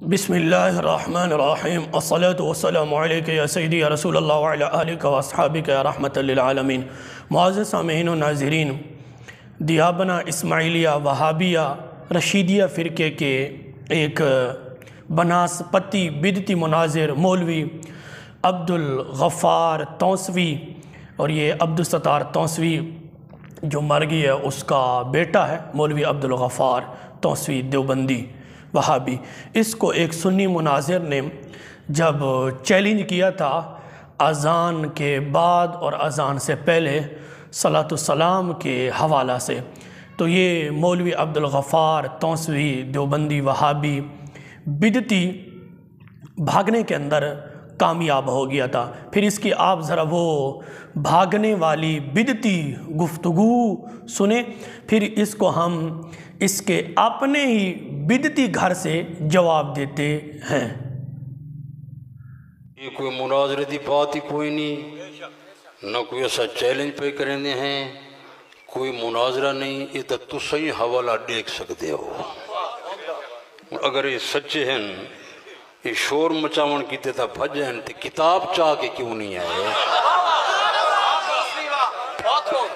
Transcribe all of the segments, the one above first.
बिस्मिल्लाहिर्रहमानिर्रहीम अस्सलातु वस्सलामु अलैका या सय्यदी या रसूलल्लाह व अला आलिका व अस्हाबिका या रहमतल लिल आलमीन। मुअज़्ज़ज़ सामीईन व नाज़रीन, दियाबना इस्माइलिया वहाबिया रशीदिया फ़िरके के एक बनास्पति बिदती मुनाज़िर मौलवी अब्दुल गफ़ार तौसवी और ये अब्दुल सत्तार तौसवी जो मर गई है उसका बेटा है मौलवी अब्दुल गफ़ार तौसवी देवबंदी वहाबी। इसको एक सुन्नी मुनाज़िर ने जब चैलेंज किया था अज़ान के बाद और अज़ान से पहले सलातो सलाम के हवाला से, तो ये मौलवी अब्दुल गफ़ार तौसवी देवबंदी वहाबी बिदती भागने के अंदर कामयाब हो गया था। फिर इसकी आप ज़रा वो भागने वाली बिदती गुफ्तगू सुने, फिर इसको हम इसके अपने ही बिदती घर से जवाब देते हैं। ये कोई मुनाज़रे की बात ही कोई नहीं, न कोई ऐसा चैलेंज पे करेंगे हैं, कोई मुनाज़रा नहीं। ये तो तुस ही हवाला देख सकते हो। अगर ये सच्चे हैं, ये शोर मचावन किते था भजन तो किताब चाह के क्यों नहीं आए?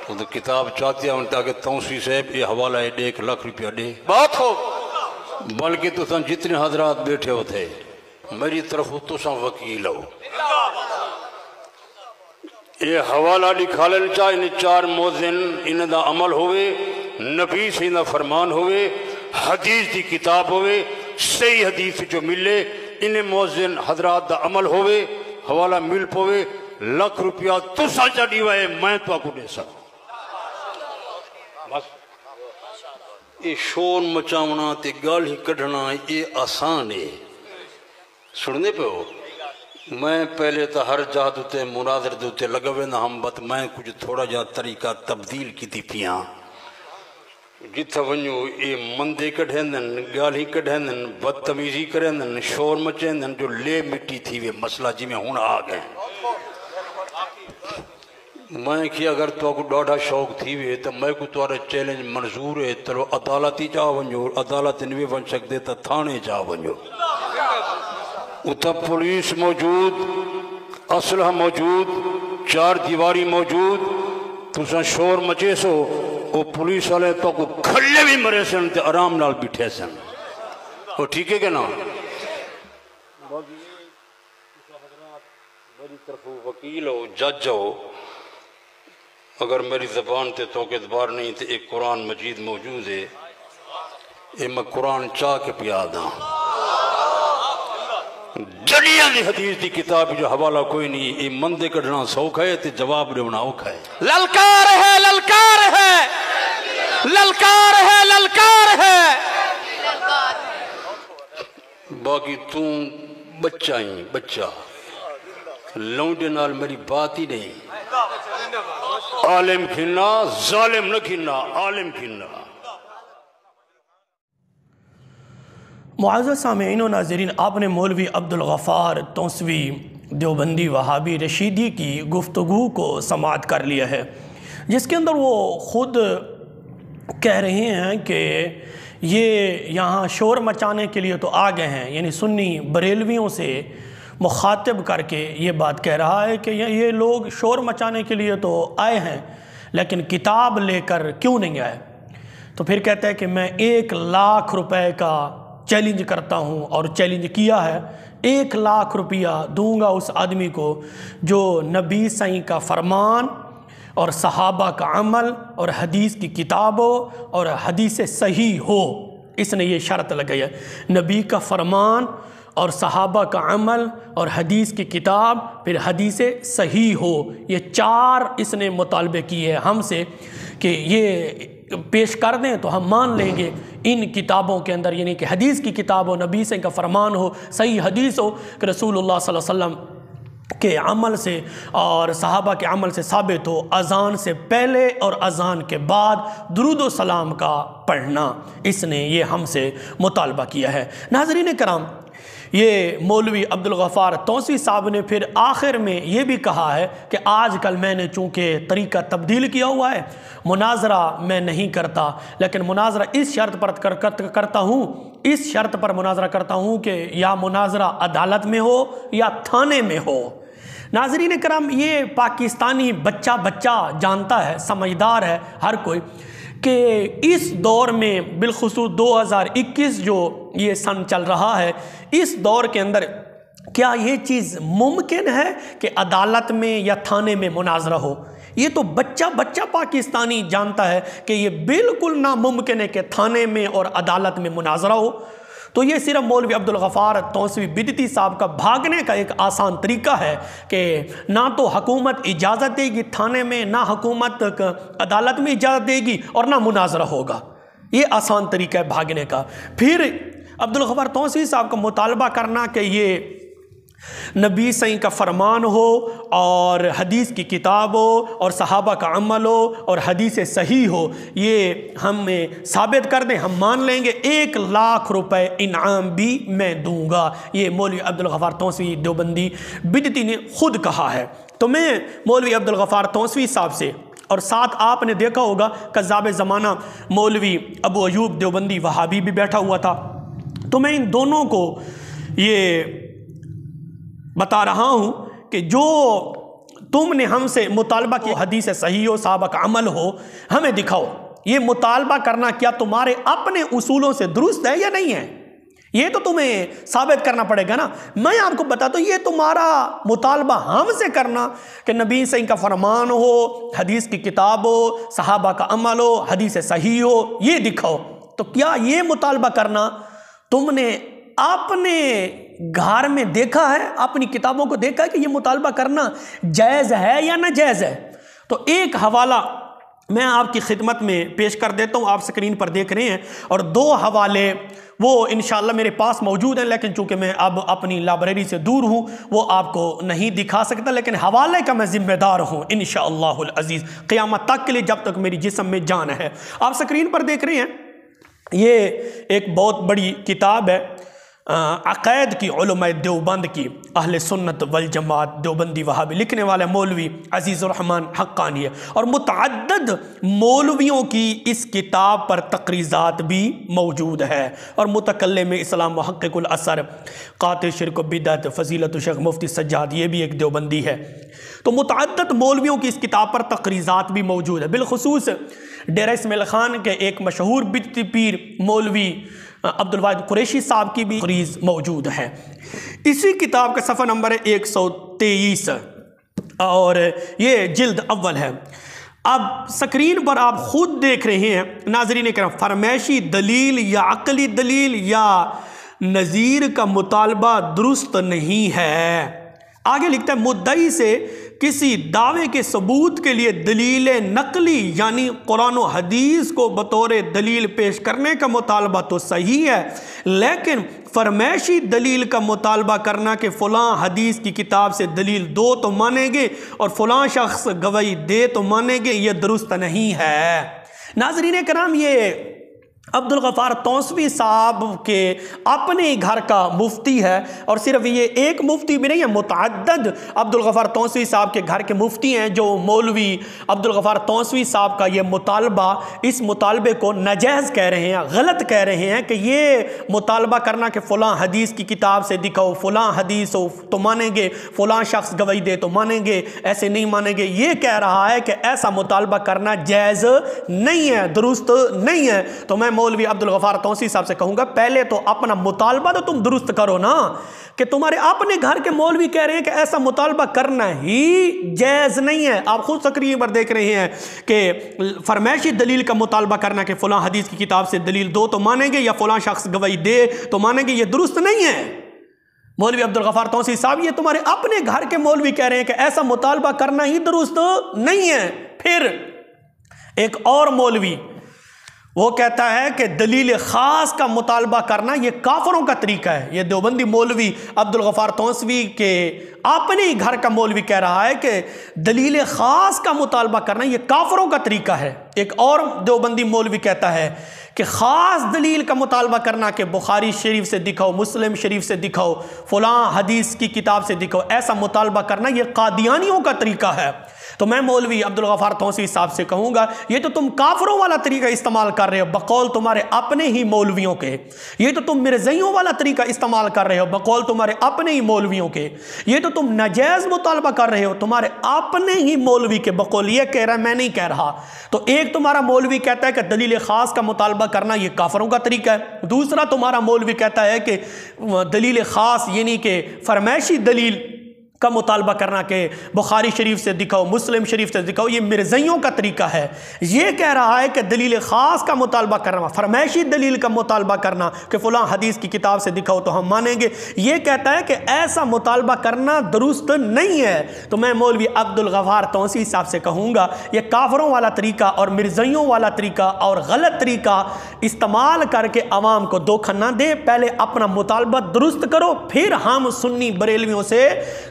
तो किताब चाहते हैं ताकि तौसी साहब ये हवाला है 1 लाख रुपया दे बात हो। बल्कि तुम जितने हजरात बैठे हो थे मेरी तरफ तुसा वकील हो। ये हवाला लिखा लेना चाहिए। इन 4 मोज़िन इन्हें दा अमल होवे, नबी से इन्हें फरमान होवे, हदीस की किताब होवे, सही हदीस जो मिले इन्हें मोज़िन हजरात दा अमल होवे, हवाला मिल पवे, लाख रुपया तुसा चढ़ी वाए मैं तो आपको दे सकूं। बस ये शोर मचावना ते गाल ही कढ़ना ये आसान है। सुनने पे हो, मैं पहले तो हर जात उत्ते मुनाज़र दे उत्ते लगा वेंदा हम, बट मैं कुछ थोड़ा जा तरीका तब्दील की पिया। जिथे वञो ये मंदे कढ़ंदन, गाली कढ़ंदन, बदतमीजी करेंदन, शोर मचेंदन जो ले मिट्टी थी वे मसला जिमें हुण आ गए। मैं कि अगर तो ॾाढा शौक़ थी वे तो मैं को तुम्हारा चैलेंज मंजूर है, चलो अदालत ही जा वञो, अदालत नहीं वञ सकते तो थाने जा वञो। उत पुलिस मौजूद, असलहा मौजूद, 4 दीवारी मौजूद, तुसा शोर मचे सो वो पुलिस वाले तो को खल्ले भी मरे सन ते आराम नाल बिठे सन। वो ठीक है कि ना? मेरी तरफ वकील हो, जज हो, अगर मेरी ज़बान ते तो के दबार नहीं तो एक कुरान मजीद मौजूद है, ये मैं कुरान चाह के पिया दा। जड़ियां दी हदीस की किताब जो हवाला कोई नहीं, ये मंदे कढ़ना सौखा है ते जवाब देना औखा है। ललकार है, ललकार है, ललकार है, ललकार है। बाकी तू बच्चा ही बच्चा, लौंडे नाल मेरी बात ही नहीं। आलिम खिन्ना, जालिम न खिन्ना, आलिम खिन्ना। मुअज़्ज़ज़ सामीईन व नाज़रीन, आपने मौलवी अब्दुल गफ़ार तौसवी देवबंदी वहाबी रशीदी की गुफ्तगू को समाअत कर लिया है, जिसके अंदर वो ख़ुद कह रहे हैं कि ये यहाँ शोर मचाने के लिए तो आ गए हैं, यानी सुन्नी बरेलवियों से मुखातिब करके ये बात कह रहा है कि ये लोग शोर मचाने के लिए तो आए हैं लेकिन किताब लेकर क्यों नहीं आए। तो फिर कहता है कि मैं 1 लाख रुपए का चैलेंज करता हूँ और चैलेंज किया है। 1 लाख रुपया दूंगा उस आदमी को जो नबी सही का फरमान और सहाबा का अमल और हदीस की किताब हो और हदीस सही हो। इसने ये शर्त लगाई है, नबी का फरमान और सहाबा का अमल और हदीस की किताब फिर हदीस सही हो। ये 4 इसने मुतालबे किए हैं हमसे कि ये पेश कर दें तो हम मान लेंगे इन किताबों के अंदर, यानी कि हदीस की किताब हो, नबी से का फरमान हो, सही हदीस हो कि रसूलुल्लाह सल्लल्लाहु अलैहि वसल्लम के अमल से और सहाबा के अमल से साबित हो, अज़ान से पहले और अज़ान के बाद दुरूद व सलाम का पढ़ना। इसने ये हमसे मुतालबा किया है। नाज़रीन कराम, ये मौलवी अब्दुल गफ़ार तौसी साहब ने फिर आखिर में ये भी कहा है कि आजकल मैंने चूँकि तरीक़ा तब्दील किया हुआ है, मुनाजरा मैं नहीं करता, लेकिन मुनाजरा इस शर्त पर करता हूँ, इस शर्त पर मुनाजरा करता हूँ कि या मुनाजरा अदालत में हो या थाने में हो। नाज़रीन करम, ये पाकिस्तानी बच्चा जानता है, समझदार है हर कोई, कि इस दौर में बिलखुसूस 2021 जो ये सन चल रहा है, इस दौर के अंदर क्या ये चीज़ मुमकिन है कि अदालत में या थाने में मुनाजरा हो? ये तो बच्चा पाकिस्तानी जानता है कि ये बिल्कुल नामुमकिन है कि थाने में और अदालत में मुनाजरा हो। तो ये सिर्फ मौलवी अब्दुल गफ़ार तौसवी बिदती साहब का भागने का एक आसान तरीका है कि ना तो हुकूमत इजाज़त देगी थाने में, ना हुकूमत अदालत में इजाज़त देगी, और ना मुनाजरा होगा। ये आसान तरीका है भागने का। फिर अब्दुल गफ़ार तौसवी साहब का मुतालबा करना कि ये नबी सही का फरमान हो और हदीस की किताब हो और सहाबा का अमल हो और हदीस सही हो, ये हमें साबित कर दें, हम मान लेंगे, 1 लाख रुपए इनाम भी मैं दूंगा। ये मौलवी अब्दुल गफ़ार तौसवी देवबंदी बिदती ने खुद कहा है। तो मैं मौलवी अब्दुल गफ़ार तौसवी साहब से, और साथ आपने देखा होगा कज़्ज़ाब ज़माना मौलवी अबू अयूब देवबंदी वहाबी भी बैठा हुआ था, तो मैं इन दोनों को ये बता रहा हूँ कि जो तुमने हमसे मुतालबा किया हदीस सही हो, सहाबा का अमल हो, हमें दिखाओ। ये मुतालबा करना क्या तुम्हारे अपने उसूलों से दुरुस्त है या नहीं है, ये तो तुम्हें साबित करना पड़ेगा ना। मैं आपको बताता हूँ, ये तुम्हारा मुतालबा हमसे करना कि नबी सही का फरमान हो, हदीस की किताब हो, सहाबा का अमल हो, हदीस सही हो, ये दिखाओ। तो क्या ये मुतालबा करना तुमने अपने घर में देखा है, अपनी किताबों को देखा है कि ये मुतालबा करना जायज़ है या ना जायज़ है? तो एक हवाला मैं आपकी खिदमत में पेश कर देता हूँ, आप स्क्रीन पर देख रहे हैं, और 2 हवाले वो इंशाअल्लाह मेरे पास मौजूद हैं, लेकिन चूँकि मैं अब अपनी लाइब्रेरी से दूर हूँ वो आपको नहीं दिखा सकता, लेकिन हवाले का मैं ज़िम्मेदार हूँ इंशाअल्लाहुल अज़ीज़ क़यामत तक के लिए, जब तक मेरी जिस्म में जान है। आप स्क्रीन पर देख रहे हैं, ये एक बहुत बड़ी किताब है अक़ैद की उलमा देवबंद की, अहले सुन्नत वल जमात देवबंदी वहाबी, लिखने वाले मौलवी अज़ीज़ुर रहमान हक्कानी है, और मुतअद्दिद मौलवियों की इस किताब पर तक़रीज़ात भी मौजूद है। और मुतकल्लिम इस्लाम मुहक्किकुल असर क़ातिल शिर्क बिदअत फ़ज़ीलत शेख मुफ्ती सज्जाद, ये भी एक देवबंदी है। तो मुतअद्दिद मौलवियों की इस किताब पर तक़रीज़ात भी मौजूद है। बिलखुसूस डेरा इस्माइल खान के एक मशहूर बिदती पीर मौलवी अब्दुल वाहिद कुरैशी साहब की भी तक़रीज़ मौजूद है। इसी किताब का सफ़ा नंबर है 123 और ये जिल्द अव्वल है। अब स्क्रीन पर आप खुद देख रहे हैं नाज़रीन करम, फरमाइशी दलील या अक़ली दलील या नज़ीर का मुतालबा दुरुस्त नहीं है। आगे लिखता है, मुद्दई से किसी दावे के सबूत के लिए दलील नकली यानी कुरान और हदीस को बतौर दलील पेश करने का मुतालबा तो सही है, लेकिन फरमाइशी दलील का मुतालबा करना कि फ़लाँ हदीस की किताब से दलील दो तो मानेंगे और फ़लाँ शख्स गवाही दे तो मानेंगे, ये दुरुस्त नहीं है। नाज़रीन कराम, ये अब्दुल गफ़ार तौसवी साहब के अपने घर का मुफ्ती है, और सिर्फ ये एक मुफ्ती भी नहीं है, मुतअद्दिद अब्दुल गफ़ार तौसवी साहब के घर के मुफ्ती हैं जो मौलवी अब्दुल गफ़ार तौसवी साहब का ये मुतालबा, इस मुतालबे को नाजायज़ कह रहे हैं, गलत कह रहे हैं कि ये मुतालबा करना कि फ़लाँ हदीस की किताब से दिखाओ, फ़लाँ हदीस हो तो मानेंगे, फ़लाँ शख्स गवाही दे तो मानेंगे, ऐसे नहीं मानेंगे। ये कह रहा है कि ऐसा मुतालबा करना जायज़ नहीं है, दुरुस्त नहीं है। तो मैं मौलवी अब्दुल गफ़ार तौसवी साहब से कहूंगा, पहले तो अपना मुतालबा तो तुम दुरुस्त करो ना, कि तुम्हारे अपने घर के मौलवी कह रहे हैं कि ऐसा मुतालबा करना ही जायज़ नहीं है। आप खुद स्क्रीन पर देख रहे हैं कि फरमाइशी दलील का मुतालबा करना कि फ़लाँ हदीस की किताब से दलील दो तो मानेंगे या फ़लाँ शख्स गवाही दे तो मानेंगे, ये दुरुस्त नहीं है। मौलवी अब्दुल गफ़ार तौसवी साहब, ये तुम्हारे अपने घर के मौलवी कह रहे हैं कि ऐसा मुतालबा करना ही दुरुस्त नहीं है। फिर एक और मौलवी वो कहता है कि दलील ख़ास का मुतालबा करना ये काफरों का तरीका है। ये देवबंदी मौलवी अब्दुल गफ़ार तौसवी के अपने ही घर का मौलवी कह रहा है कि दलील ख़ास का मुतालबा करना ये काफरों का तरीका है। एक और देवबंदी मौलवी कहता है कि ख़ास दलील का मुतालबा करना कि बुखारी शरीफ से दिखाओ, मुस्लिम शरीफ से दिखाओ, फ़लाँ हदीस की किताब से दिखाओ, ऐसा मुतालबा करना ये कादियानियों का तरीका है। तो मैं मौलवी अब्दुल गफ़ार तौसी साहब से कहूँगा, ये तो तुम काफरों वाला तरीका इस्तेमाल कर रहे हो बकौल तुम्हारे अपने ही मौलवियों के। ये तो तुम मिर्ज़इयों वाला तरीका इस्तेमाल कर रहे हो बकौल तुम्हारे अपने ही मौलवियों के। ये तो तुम नाजायज़ मुतालबा कर रहे हो तुम्हारे अपने ही मौलवी के बकौल। ये कह रहा है, मैं नहीं कह रहा। तो एक तुम्हारा मौलवी कहता है कि दलील ख़ास का मुतालबा करना ये काफरों का तरीका है, दूसरा तुम्हारा मौलवी कहता है कि दलील ख़ास यानी कि फरमाइशी दलील का मुतालबा करना कि बुखारी शरीफ से दिखाओ, मुस्लिम शरीफ से दिखाओ, ये मिर्ज़इयों का तरीका है। ये कह रहा है कि दलील ख़ास का मुतालबा करना, फरमाइशी दलील का मुतालबा करना कि फ़लाँ हदीस की किताब से दिखाओ तो हम मानेंगे। ये कहता है कि ऐसा मुतालबा करना दुरुस्त नहीं है। तो मैं मौलवी अब्दुल गफ़ार तौसी साहब से कहूँगा, ये काफरों वाला तरीका और मिर्ज़इयों वाला तरीका और गलत तरीका इस्तेमाल करके अवाम को धोखा ना दे। पहले अपना मुतालबा दुरुस्त करो, फिर हम सुन्नी बरेलवियों से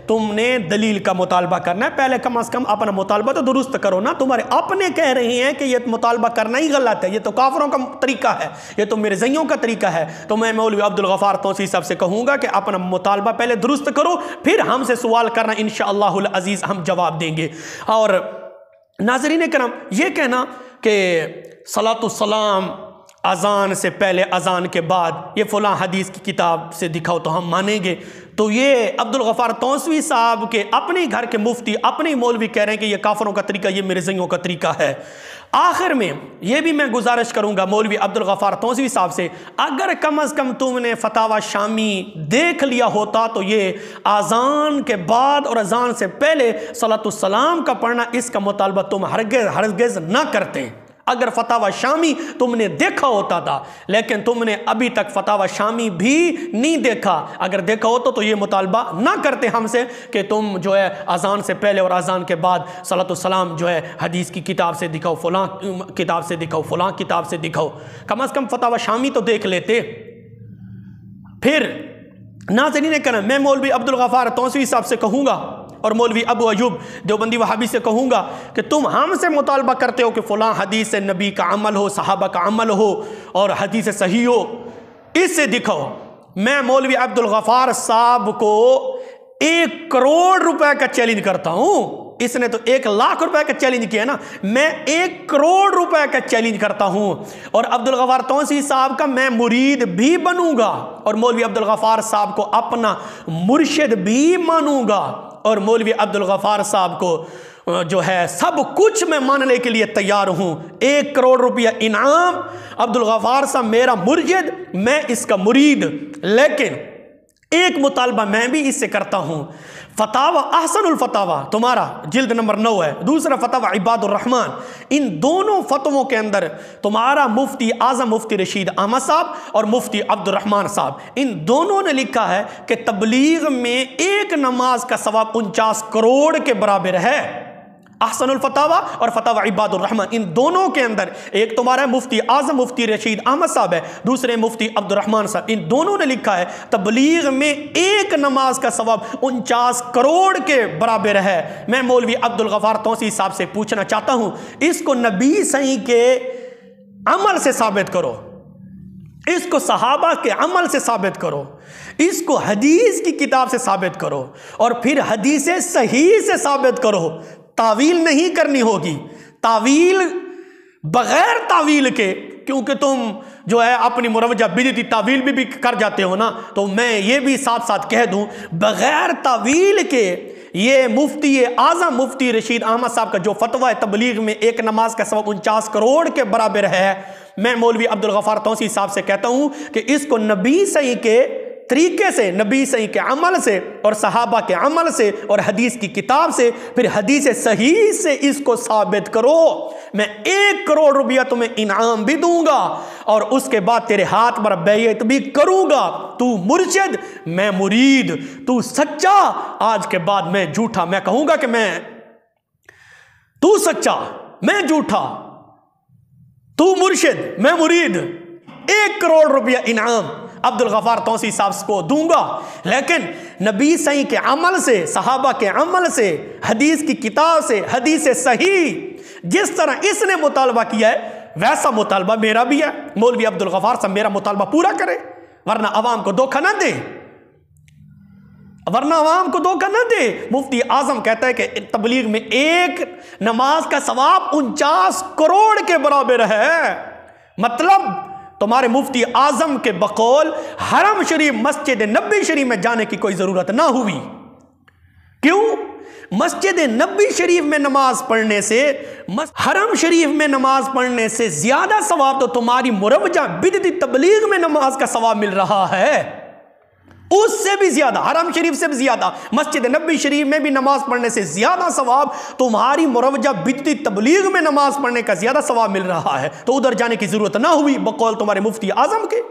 तुमने दलील का मुतालबा करना है। पहले कम से कम अपना मुतालबा तो दुरुस्त करो ना। तुम्हारे अपने कह रहे हैं कि यह मुतालबा करना ही गलत है, ये तो काफरों का तरीका है, ये तो मिर्ज़इयों का तरीका है। तो मैं मौलवी अब्दुल गफ़ार तौसी साहब से कहूँगा कि अपना मुतालबा पहले दुरुस्त करो, फिर हमसे सवाल करना, इंशाअल्लाहुल अज़ीज़ हम जवाब देंगे। और नाज़रीन करम, ये कहना कि सलातुस्सलाम अज़ान से पहले अज़ान के बाद ये फ़लाँ हदीस की किताब से दिखाओ तो हम मानेंगे, तो ये अब्दुल गफ़ार तौसवी साहब के अपने घर के मुफ्ती, अपने मौलवी कह रहे हैं कि ये काफरों का तरीका, ये मिर्ज़इयों का तरीका है। आखिर में ये भी मैं गुजारिश करूँगा मौलवी अब्दुल गफ़ार तौसवी साहब से, अगर कम अज़ कम तुमने फतावा शामी देख लिया होता तो ये अज़ान के बाद और अज़ान से पहले सलातुस्सलाम का पढ़ना, इसका मुतालबा तुम हरगिज़ ना करते अगर फतावा शामी तुमने देखा होता था। लेकिन तुमने अभी तक फतावा शामी भी नहीं देखा। अगर देखा होता तो ये मुतालबा ना करते हमसे कि तुम जो है अज़ान से पहले और अज़ान के बाद सलातुस्सलाम जो है हदीस की किताब से दिखाओ, फ़लाँ किताब से दिखाओ, फ़लाँ किताब से दिखाओ। कम से कम फतावा शामी तो देख लेते। फिर नाज़रीन करम, मैं मौलवी अब्दुल गफ़ार तौसवी साहब से कहूँगा और मौलवी अबू अयूब देवबंदी वहाबी से कहूँगा कि तुम हमसे मुतालबा करते हो कि फ़लाँ हदीस से नबी का अमल हो, सहाबा का अमल हो और हदीस सही हो, इससे दिखाओ। मैं मौलवी अब्दुल गफ़ार साहब को 1 करोड़ रुपए का चैलेंज करता हूँ। इसने तो 1 लाख रुपए का चैलेंज किया ना, मैं 1 करोड़ रुपए का चैलेंज करता हूं और अब्दुल गफ़ार तौसी साहब का मैं मुरीद भी बनूंगा और मौलवी अब्दुल गफ़ार साहब को अपना मुर्शिद भी मानूंगा और मौलवी अब्दुल गफ़ार साहब को जो है सब कुछ मैं मानने के लिए तैयार हूं। 1 करोड़ रुपया इनाम, अब्दुल गफ़ार साहब मेरा मुर्शिद, मैं इसका मुरीद। लेकिन एक मुतालबा मैं भी इससे करता हूं, फतावा अहसनुल फतावा तुम्हारा जिल्द नंबर 9 है, दूसरा फतावा इबादुर रहमान, इन दोनों फतवों के अंदर तुम्हारा मुफ्ती आज़म मुफ्ती रशीद अहमद साहब और मुफ्ती अब्दुर रहमान साहब, इन दोनों ने लिखा है कि तबलीग में एक नमाज का सवाब 49 करोड़ के बराबर है। अहसनुल फतावा और फतावा इबादुर रहमान, इन दोनों के अंदर एक तुम्हारा मुफ्ती आज़म मुफ्ती रशीद अहमद साहब है, दूसरे मुफ्ती अब्दुर रहमान साहब, इन दोनों ने लिखा है तबलीग में एक नमाज का सवाब 49 करोड़ के बराबर है। मैं मौलवी अब्दुल गफ़ार तौसी साहब से पूछना चाहता हूं, इसको नबी सही के अमल से साबित करो, इसको सहाबा के अमल से साबित करो, इसको हदीस की किताब से साबित करो और फिर हदीस सही से साबित करो। तावील नहीं करनी होगी, तावील बगैर तावील के, क्योंकि तुम जो है अपनी मुरवजा बिदती तावील भी कर जाते हो ना, तो मैं ये भी साथ साथ कह दूं बगैर तावील के ये मुफ्ती आज़म मुफ्ती रशीद अहमद साहब का जो फतवा है तबलीग में एक नमाज का सवाब 49 करोड़ के बराबर है, मैं मौलवी अब्दुल गफ़ार तौसी साहब से कहता हूं कि इसको नबी सही के तरीके से, नबी सही के अमल से और सहाबा के अमल से और हदीस की किताब से, फिर हदीस सही से इसको साबित करो। मैं 1 करोड़ रुपया तुम्हें इनाम भी दूंगा और उसके बाद तेरे हाथ पर बैयत भी करूंगा। तू मुर्शिद, मैं मुरीद, तू सच्चा, आज के बाद मैं झूठा। मैं कहूंगा कि तू सच्चा, मैं झूठा, तू मुर्शिद, मैं मुरीद। 1 करोड़ रुपया इनाम अब्दुल गफ़ार तौसी साहब को दूंगा। लेकिन नबी सही के अमल से, सहाबा के अमल से, हदीस की किताब से, हदीस सही जिस तरह इसने मुतालबा किया है, वैसा मुतालबा मेरा भी है, मौलवी अब्दुल गफ्फार साहब मेरा मुतालबा पूरा करे, वरना अवाम को धोखा ना दे, वरना अवाम को धोखा ना दे। मुफ्ती आजम कहता है कि तबलीग में एक नमाज का सवाब 49 करोड़ के बराबर है। मतलब तुम्हारे मुफ्ती आजम के बकौल हरम शरीफ मस्जिद नबी शरीफ में जाने की कोई जरूरत ना हुई। क्यों? मस्जिद नबी शरीफ में नमाज पढ़ने से, हरम शरीफ में नमाज पढ़ने से ज्यादा सवाब तो तुम्हारी मुरवजा बिदती तबलीग में नमाज का सवाब मिल रहा है, उससे भी ज्यादा, हरम शरीफ से भी ज्यादा, मस्जिद नबी शरीफ में भी नमाज पढ़ने से ज्यादा सवाब तुम्हारी मुरवजा बिदती तबलीग में नमाज पढ़ने का ज्यादा सवाब मिल रहा है। तो उधर जाने की जरूरत ना हुई बकौल तुम्हारे मुफ्ती आजम के।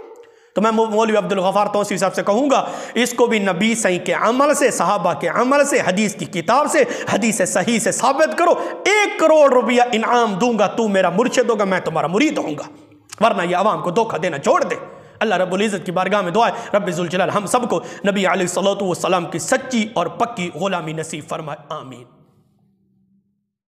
तो मैं मौलवी अब्दुल गफ्फार तौसीफ़ी साहब से कहूँगा, इसको भी नबी सही के अमल से, सहाबा के अमल से, हदीस की किताब से, हदीस सही से साबित करो। 1 करोड़ रुपया इनाम दूंगा, तू मेरा मुर्शिद होगा, मैं तुम्हारा मुरीद होऊंगा, वरना यह आवाम को धोखा देना छोड़ दे। अल्लाह रब्बुल इज़्ज़त की बारगाह में दुआ है रब्बे ज़ुल जलाल हम सबको नबी अलैहिस्सलातु वस्सलाम की सच्ची और पक्की गुलामी नसीब फरमाए। आमीन।